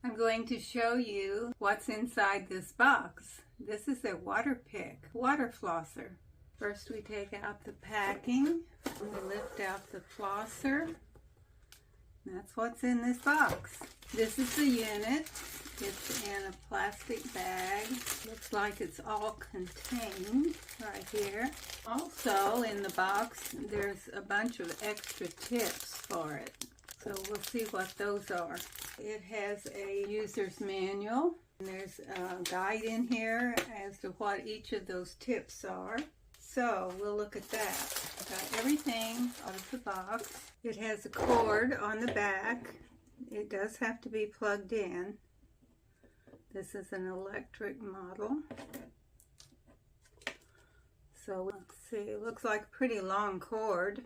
I'm going to show you what's inside this box. This is a Waterpik Water Flosser. First we take out the packing, we lift out the flosser. That's what's in this box. This is the unit. It's in a plastic bag. Looks like it's all contained right here. Also in the box there's a bunch of extra tips for it. So we'll see what those are. It has a user's manual. And there's a guide in here as to what each of those tips are. So we'll look at that. Got everything out of the box. It has a cord on the back. It does have to be plugged in. This is an electric model. So let's see, it looks like a pretty long cord.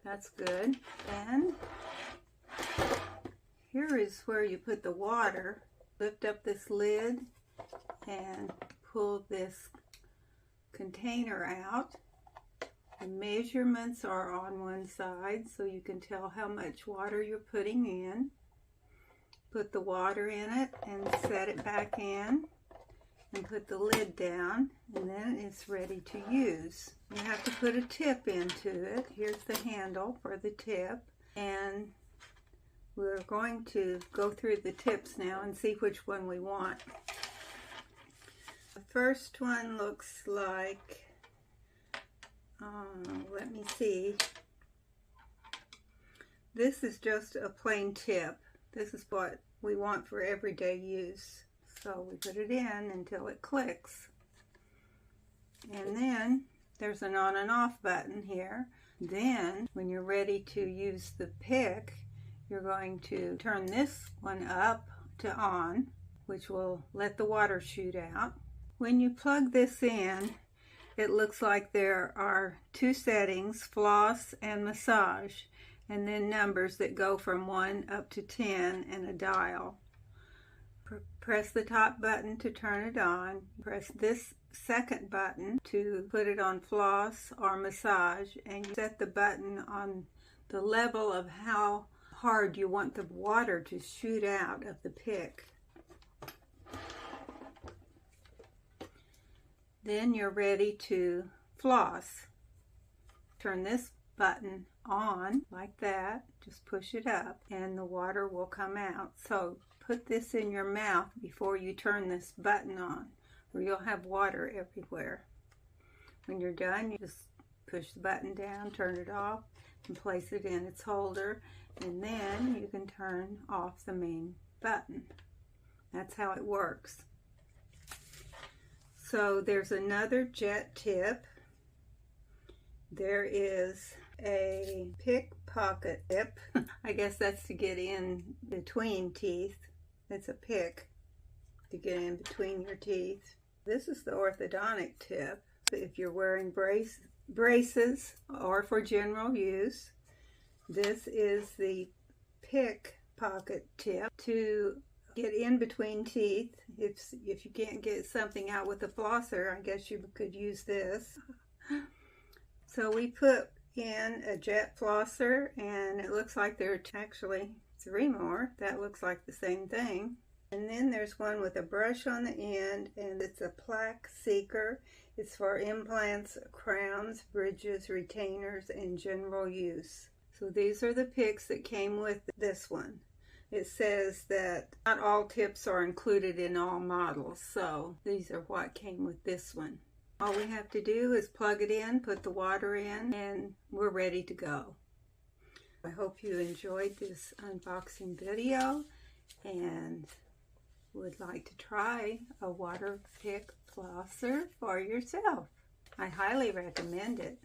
That's good. And here is where you put the water. Lift up this lid and pull this container out. The measurements are on one side so you can tell how much water you're putting in. Put the water in it and set it back in and put the lid down, and then it's ready to use. You have to put a tip into it. Here's the handle for the tip, and we're going to go through the tips now and see which one we want. The first one looks like, let me see. This is just a plain tip. This is what we want for everyday use. So we put it in until it clicks. And then there's an on and off button here. Then when you're ready to use the pick, you're going to turn this one up to on, which will let the water shoot out. When you plug this in, it looks like there are two settings, floss and massage, and then numbers that go from 1 up to 10 and a dial. Press the top button to turn it on. Press this second button to put it on floss or massage, and you set the button on the level of how hard you want the water to shoot out of the pick. Then you're ready to floss. Turn this button on like that, just push it up and the water will come out. So put this in your mouth before you turn this button on, or you'll have water everywhere. When you're done, you just push the button down, turn it off, and place it in its holder, and then you can turn off the main button. That's how it works. So there's another jet tip. There is a pick pocket tip. I guess that's to get in between teeth. It's a pick to get in between your teeth. This is the orthodontic tip if you're wearing braces or for general use. This is the pick pocket tip to get in between teeth. If you can't get something out with a flosser, I guess you could use this. So we put in a jet flosser, and it looks like there are actually 3 more. That looks like the same thing. And then there's one with a brush on the end, and it's a plaque seeker. It's for implants, crowns, bridges, retainers, and general use. So these are the picks that came with this one. It says that not all tips are included in all models, so these are what came with this one. All we have to do is plug it in, put the water in, and we're ready to go. I hope you enjoyed this unboxing video and would like to try a Waterpik flosser for yourself. I highly recommend it.